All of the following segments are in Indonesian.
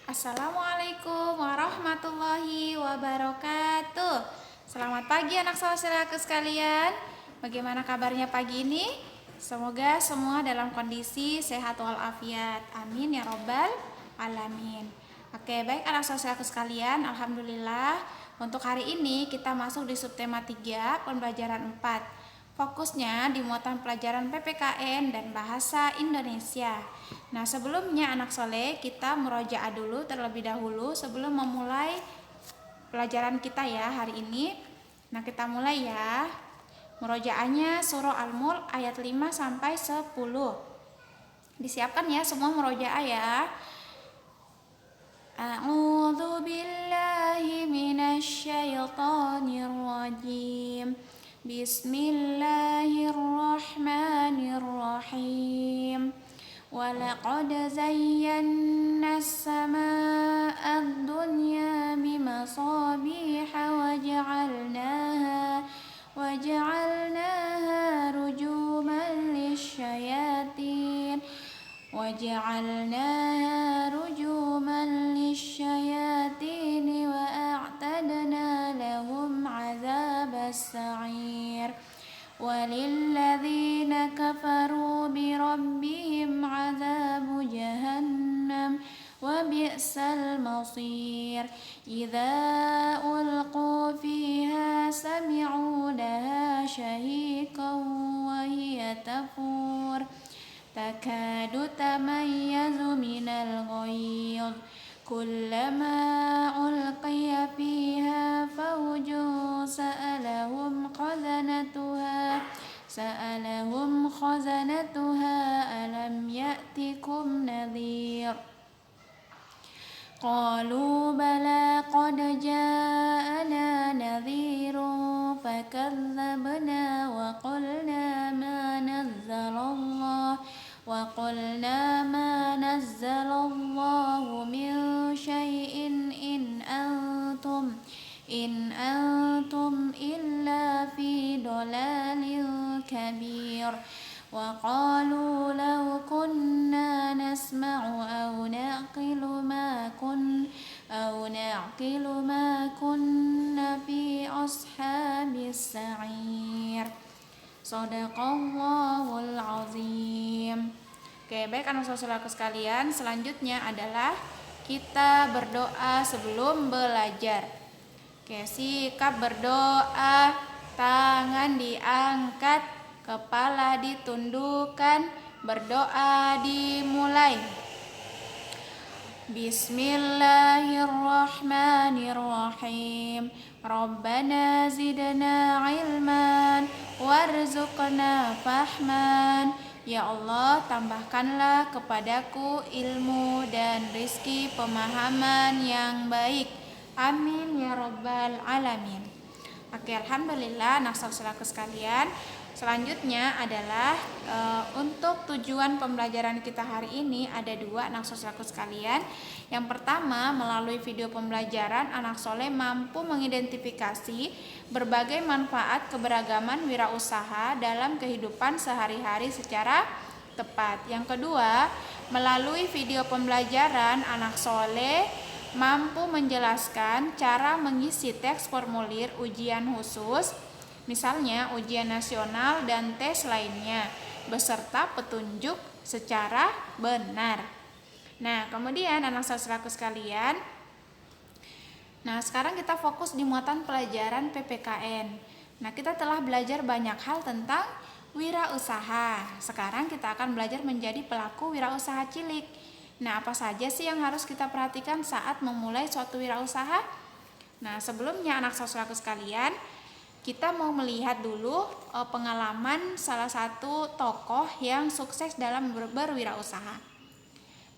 Assalamualaikum warahmatullahi wabarakatuh. Selamat pagi anak saudaraku sekalian. Bagaimana kabarnya pagi ini? Semoga semua dalam kondisi sehat walafiat. Amin ya robbal alamin. Oke, baik anak saudaraku sekalian, alhamdulillah untuk hari ini kita masuk di subtema 3 pembelajaran 4. Fokusnya di muatan pelajaran PPKN dan bahasa Indonesia. Nah, sebelumnya anak soleh kita murojaah dulu terlebih dahulu sebelum memulai pelajaran kita ya hari ini. Nah, kita mulai ya. Murojaahnya surah Al-Mulk ayat 5 sampai 10. Disiapkan ya semua murojaah ya. A'udzu billahi minasy syaithanir rajim. Bismillahirrahmanirrahim. Walaqad zayyana as-samaa'a ad-dunya bimasabiha waja'alnaha rujuman lisyayatin wa a'tadna lahum 'adzabas sa'ir. Walilladzina kafaru birabbihim 'adzabu jahannam wa bi'sal masir. Idza ulqu fiha sami'u laha shahiqan wa hiya tafur takadu tamayyazu minal ghayz kullama ulqiya fiha fawjun sa'alahum khazanatuha alam ya'tikum nadhir. Qalu bala qad ja'ana nadhirun fakadzabna wa qulna ma nazzalallahu min syai'in in antum illa fi dhalalin kabir. Wa qalu law kunna nasma'u aw na'qilu ma kunna fi ashabis sa'ir. Shadaqallahul azim. Oke, baik anak saudaraku sekalian, selanjutnya adalah kita berdoa sebelum belajar. Oke, sikap berdoa, tangan diangkat, kepala ditundukkan, berdoa dimulai. Bismillahirrahmanirrahim. Rabbana zidna ilman warzuqna fahman. Ya Allah, tambahkanlah kepadaku ilmu dan rizki pemahaman yang baik. Amin ya robbal alamin. Oke, alhamdulillah anak saudaraku sekalian. Selanjutnya adalah untuk tujuan pembelajaran kita hari ini ada 2 anak saudaraku sekalian. Yang pertama, melalui video pembelajaran anak soleh mampu mengidentifikasi berbagai manfaat keberagaman wirausaha dalam kehidupan sehari-hari secara tepat. Yang kedua, melalui video pembelajaran anak soleh mampu menjelaskan cara mengisi teks formulir ujian khusus, misalnya ujian nasional dan tes lainnya, beserta petunjuk secara benar. Nah, kemudian anak saudaraku sekalian, nah sekarang kita fokus di muatan pelajaran PPKN. Nah, kita telah belajar banyak hal tentang wirausaha. Sekarang kita akan belajar menjadi pelaku wirausaha cilik. Nah, apa saja sih yang harus kita perhatikan saat memulai suatu wirausaha? Nah, sebelumnya anak saudaraku sekalian, kita mau melihat dulu pengalaman salah satu tokoh yang sukses dalam berwirausaha.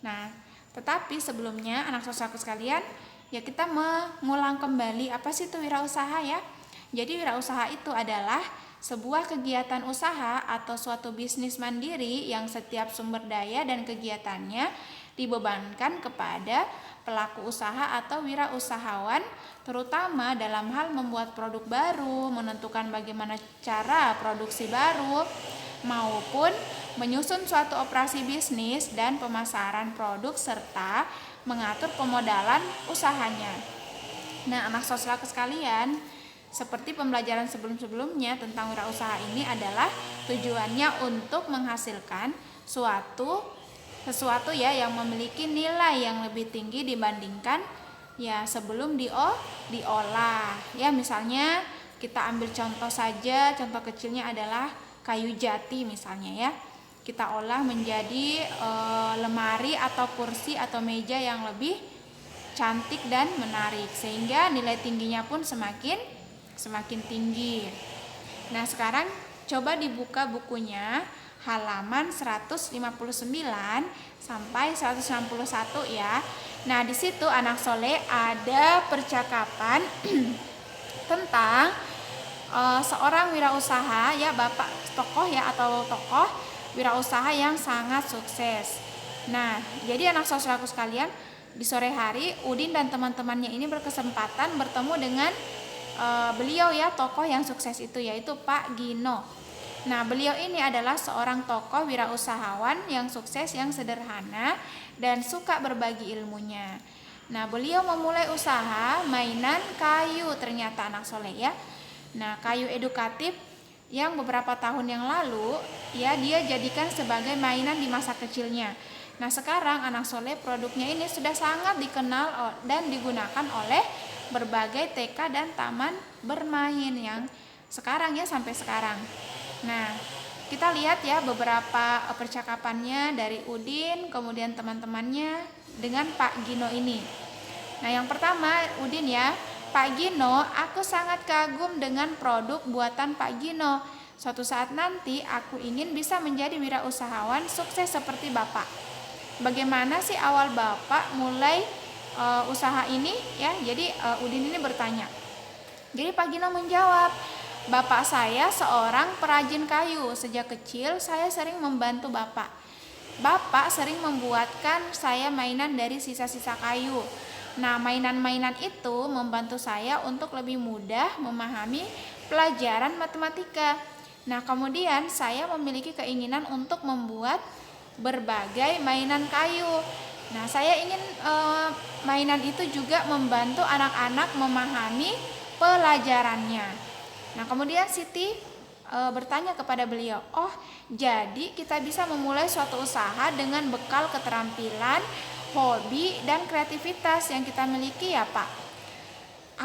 Nah, tetapi sebelumnya anak saudaraku sekalian, ya kita mengulang kembali apa sih itu wirausaha ya. Jadi wirausaha itu adalah sebuah kegiatan usaha atau suatu bisnis mandiri yang setiap sumber daya dan kegiatannya dibebankan kepada pelaku usaha atau wirausahawan, terutama dalam hal membuat produk baru, menentukan bagaimana cara produksi baru, maupun menyusun suatu operasi bisnis dan pemasaran produk serta mengatur pemodalan usahanya. Nah, anak sosrak sekalian, seperti pembelajaran sebelum-sebelumnya tentang wirausaha ini adalah tujuannya untuk menghasilkan sesuatu ya yang memiliki nilai yang lebih tinggi dibandingkan ya sebelum diolah. Ya, misalnya kita ambil contoh saja, contoh kecilnya adalah kayu jati misalnya ya. Kita olah menjadi lemari atau kursi atau meja yang lebih cantik dan menarik, sehingga nilai tingginya pun semakin tinggi. Nah, sekarang coba dibuka bukunya halaman 159 sampai 161 ya. Nah, di situ anak soleh ada percakapan tentang seorang wirausaha ya, bapak tokoh ya atau tokoh wirausaha yang sangat sukses. Nah, jadi anak sosraku sekalian, di sore hari Udin dan teman-temannya ini berkesempatan bertemu dengan beliau ya, tokoh yang sukses itu, yaitu Pak Gino. Nah, beliau ini adalah seorang tokoh wirausahawan yang sukses, yang sederhana dan suka berbagi ilmunya. Nah, beliau memulai usaha mainan kayu, ternyata anak soleh ya. Nah, kayu edukatif yang beberapa tahun yang lalu ya dia jadikan sebagai mainan di masa kecilnya. Nah, sekarang anak soleh produknya ini sudah sangat dikenal dan digunakan oleh berbagai TK dan taman bermain yang sekarang ya, sampai sekarang. Nah, kita lihat ya beberapa percakapannya dari Udin kemudian teman-temannya dengan Pak Gino ini. Nah, yang pertama Udin ya, Pak Gino, aku sangat kagum dengan produk buatan Pak Gino. Suatu saat nanti aku ingin bisa menjadi wirausahawan sukses seperti Bapak. Bagaimana sih awal Bapak mulai usaha ini ya? Jadi Udin ini bertanya. Jadi Pak Gino menjawab, bapak saya seorang perajin kayu. Sejak kecil saya sering membantu bapak. Bapak sering membuatkan saya mainan dari sisa-sisa kayu. Nah, mainan-mainan itu membantu saya untuk lebih mudah memahami pelajaran matematika. Nah, kemudian saya memiliki keinginan untuk membuat berbagai mainan kayu. Nah, saya ingin mainan itu juga membantu anak-anak memahami pelajarannya. Nah, kemudian Siti bertanya kepada beliau, oh jadi kita bisa memulai suatu usaha dengan bekal keterampilan, hobi, dan kreativitas yang kita miliki ya Pak.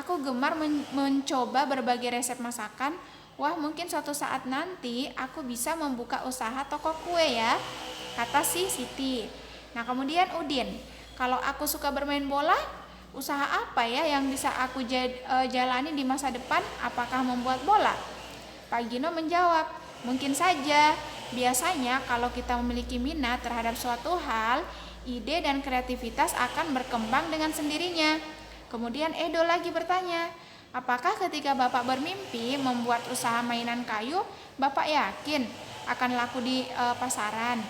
Aku gemar mencoba berbagai resep masakan. Wah, mungkin suatu saat nanti aku bisa membuka usaha toko kue ya, kata si Siti. Nah, kemudian Udin, kalau aku suka bermain bola, usaha apa ya yang bisa aku jalani di masa depan? Apakah membuat bola? Pak Gino menjawab, mungkin saja. Biasanya kalau kita memiliki minat terhadap suatu hal, ide dan kreativitas akan berkembang dengan sendirinya. Kemudian Edo lagi bertanya, apakah ketika Bapak bermimpi membuat usaha mainan kayu, Bapak yakin akan laku di pasaran?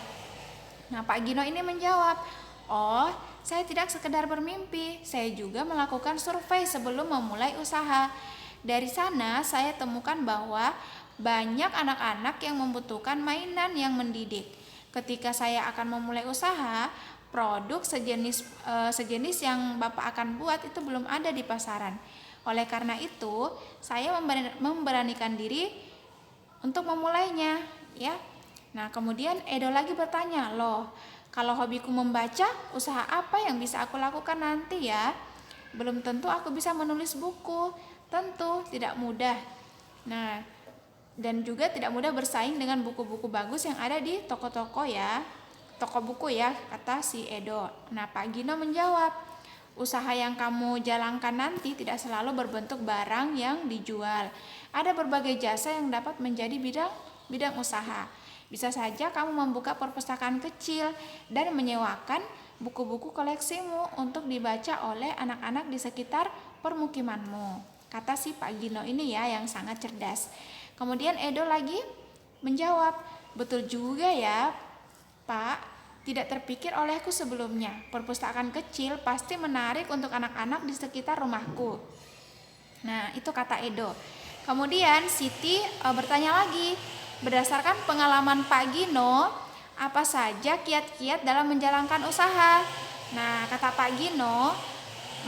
Nah, Pak Gino ini menjawab, oh, saya tidak sekedar bermimpi, saya juga melakukan survei sebelum memulai usaha. Dari sana saya temukan bahwa banyak anak-anak yang membutuhkan mainan yang mendidik. Ketika saya akan memulai usaha, produk sejenis yang Bapak akan buat itu belum ada di pasaran. Oleh karena itu, saya memberanikan diri untuk memulainya, ya. Nah, kemudian Edo lagi bertanya, loh, kalau hobiku membaca, usaha apa yang bisa aku lakukan nanti ya? Belum tentu aku bisa menulis buku, tentu tidak mudah. Nah, dan juga tidak mudah bersaing dengan buku-buku bagus yang ada di toko-toko ya, toko buku ya, kata si Edo. Nah, Pak Gino menjawab, usaha yang kamu jalankan nanti tidak selalu berbentuk barang yang dijual. Ada berbagai jasa yang dapat menjadi bidang usaha. Bisa saja kamu membuka perpustakaan kecil dan menyewakan buku-buku koleksimu untuk dibaca oleh anak-anak di sekitar permukimanmu, kata si Pak Gino ini ya, yang sangat cerdas. Kemudian Edo lagi menjawab, betul juga ya Pak, tidak terpikir olehku sebelumnya. Perpustakaan kecil pasti menarik untuk anak-anak di sekitar rumahku. Nah, itu kata Edo. Kemudian Siti bertanya lagi, berdasarkan pengalaman Pak Gino, apa saja kiat-kiat dalam menjalankan usaha? Nah, kata Pak Gino,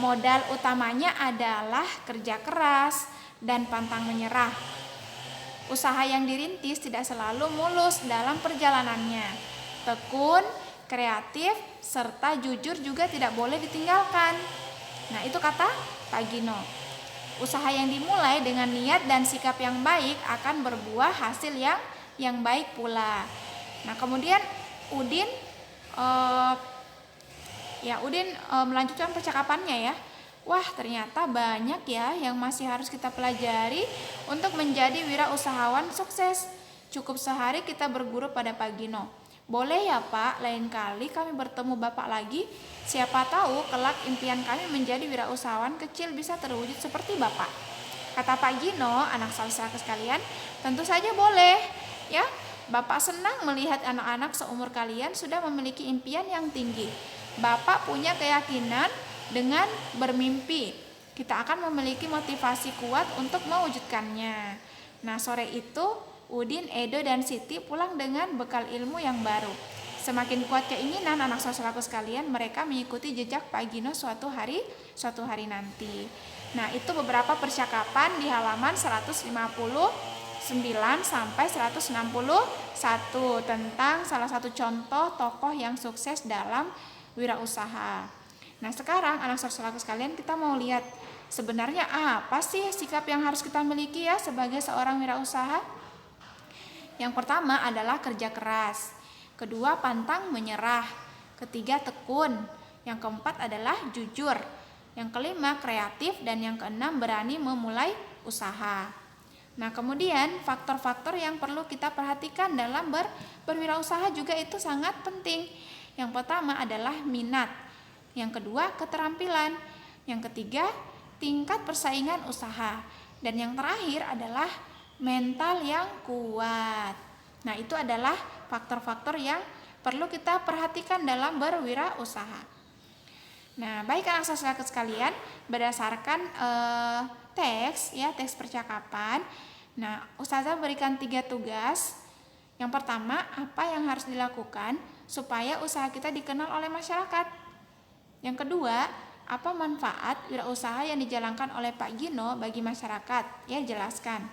modal utamanya adalah kerja keras dan pantang menyerah. Usaha yang dirintis tidak selalu mulus dalam perjalanannya. Tekun, kreatif, serta jujur juga tidak boleh ditinggalkan. Nah, itu kata Pak Gino. Usaha yang dimulai dengan niat dan sikap yang baik akan berbuah hasil yang baik pula. Nah, kemudian Udin melanjutkan percakapannya ya. Wah, ternyata banyak ya yang masih harus kita pelajari untuk menjadi wirausahawan sukses. Cukup sehari kita berguru pada Pak Gino. Boleh ya Pak, lain kali kami bertemu Bapak lagi. Siapa tahu kelak impian kami menjadi wirausahawan kecil bisa terwujud seperti Bapak. Kata Pak Gino, anak saudara sekalian, tentu saja boleh. Ya, Bapak senang melihat anak-anak seumur kalian sudah memiliki impian yang tinggi. Bapak punya keyakinan dengan bermimpi, kita akan memiliki motivasi kuat untuk mewujudkannya. Nah, sore itu Udin, Edo, dan Siti pulang dengan bekal ilmu yang baru. Semakin kuat keinginan anak saudaraku sekalian, mereka mengikuti jejak Pak Gino suatu hari nanti. Nah, itu beberapa percakapan di halaman 159 sampai 161 tentang salah satu contoh tokoh yang sukses dalam wirausaha. Nah, sekarang anak saudaraku sekalian, kita mau lihat sebenarnya apa sih sikap yang harus kita miliki ya sebagai seorang wirausaha. Yang pertama adalah kerja keras, kedua pantang menyerah, ketiga tekun, yang keempat adalah jujur, yang kelima kreatif, dan yang keenam berani memulai usaha. Nah, kemudian faktor-faktor yang perlu kita perhatikan dalam berwirausaha juga itu sangat penting. Yang pertama adalah minat, yang kedua keterampilan, yang ketiga tingkat persaingan usaha, dan yang terakhir adalah mental yang kuat. Nah, itu adalah faktor-faktor yang perlu kita perhatikan dalam berwirausaha. Nah, baik anak saudara sekalian, berdasarkan teks percakapan. Nah, Ustazah berikan 3 tugas. Yang pertama, apa yang harus dilakukan supaya usaha kita dikenal oleh masyarakat? Yang kedua, apa manfaat wirausaha yang dijalankan oleh Pak Gino bagi masyarakat? Ya, jelaskan.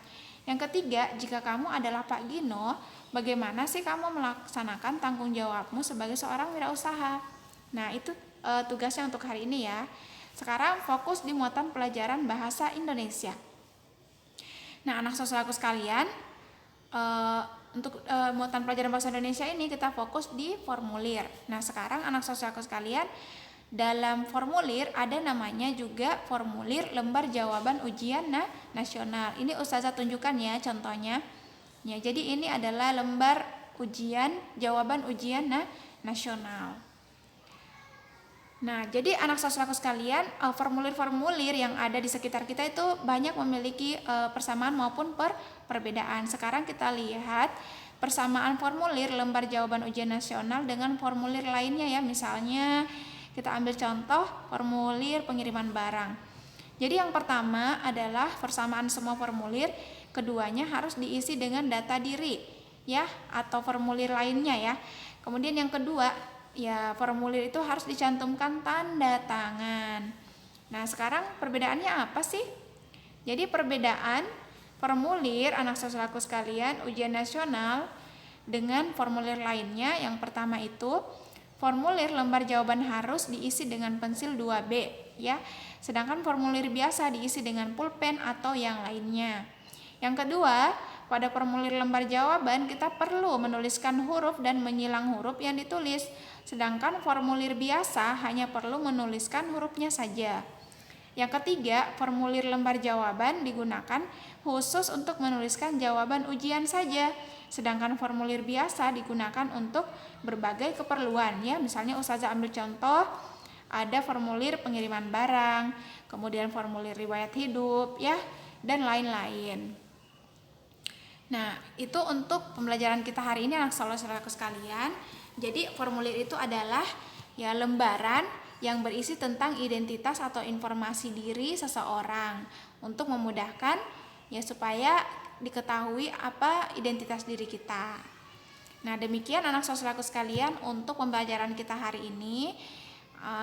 Yang ketiga, jika kamu adalah Pak Gino, bagaimana sih kamu melaksanakan tanggung jawabmu sebagai seorang wirausaha? Nah, itu tugasnya untuk hari ini ya. Sekarang fokus di muatan pelajaran bahasa Indonesia. Nah, anak saudaraku sekalian, untuk muatan pelajaran bahasa Indonesia ini kita fokus di formulir. Nah, sekarang anak saudaraku sekalian, dalam formulir ada namanya juga formulir lembar jawaban ujian nasional. Ini Ustazah tunjukkan ya contohnya. Ya, jadi ini adalah lembar jawaban ujian nasional. Nah, jadi anak saudaraku sekalian, formulir-formulir yang ada di sekitar kita itu banyak memiliki persamaan maupun perbedaan. Sekarang kita lihat persamaan formulir lembar jawaban ujian nasional dengan formulir lainnya ya. Misalnya kita ambil contoh formulir pengiriman barang. Jadi yang pertama adalah persamaan semua formulir, keduanya harus diisi dengan data diri ya, atau formulir lainnya ya. Kemudian yang kedua, ya formulir itu harus dicantumkan tanda tangan. Nah, sekarang perbedaannya apa sih? Jadi perbedaan formulir anak saudaraku sekalian ujian nasional dengan formulir lainnya, yang pertama itu formulir lembar jawaban harus diisi dengan pensil 2B ya. Sedangkan formulir biasa diisi dengan pulpen atau yang lainnya. Yang kedua, pada formulir lembar jawaban kita perlu menuliskan huruf dan menyilang huruf yang ditulis. Sedangkan formulir biasa hanya perlu menuliskan hurufnya saja. Yang ketiga, formulir lembar jawaban digunakan khusus untuk menuliskan jawaban ujian saja. Sedangkan formulir biasa digunakan untuk berbagai keperluan ya. Misalnya Ustazah ambil contoh, ada formulir pengiriman barang, kemudian formulir riwayat hidup ya, dan lain-lain. Nah, itu untuk pembelajaran kita hari ini anak saudaraku sekalian. Jadi formulir itu adalah ya lembaran yang berisi tentang identitas atau informasi diri seseorang untuk memudahkan ya supaya diketahui apa identitas diri kita. Nah, demikian anak sosialku sekalian untuk pembelajaran kita hari ini.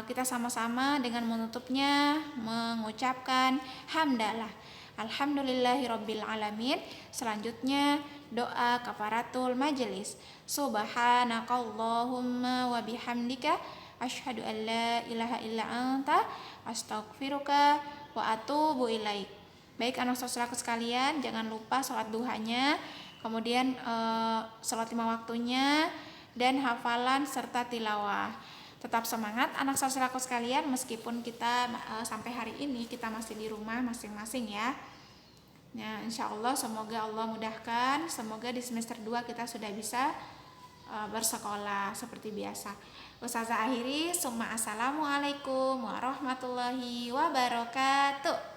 Kita sama-sama dengan menutupnya mengucapkan hamdalah. Alhamdulillahirabbil alamin. Selanjutnya doa kafaratul majelis. Subhanakallahumma wa bihamdika asyhadu an la ilaha illa anta astaghfiruka wa atubu ilaik. Baik anak sosialku sekalian, jangan lupa sholat duhanya, kemudian sholat 5 waktunya, dan hafalan serta tilawah. Tetap semangat anak sosialku sekalian, meskipun kita sampai hari ini kita masih di rumah masing-masing ya. Nah, insya Allah semoga Allah mudahkan, semoga di semester 2 kita sudah bisa bersekolah seperti biasa. Ustazah akhiri, summa assalamualaikum warahmatullahi wabarakatuh.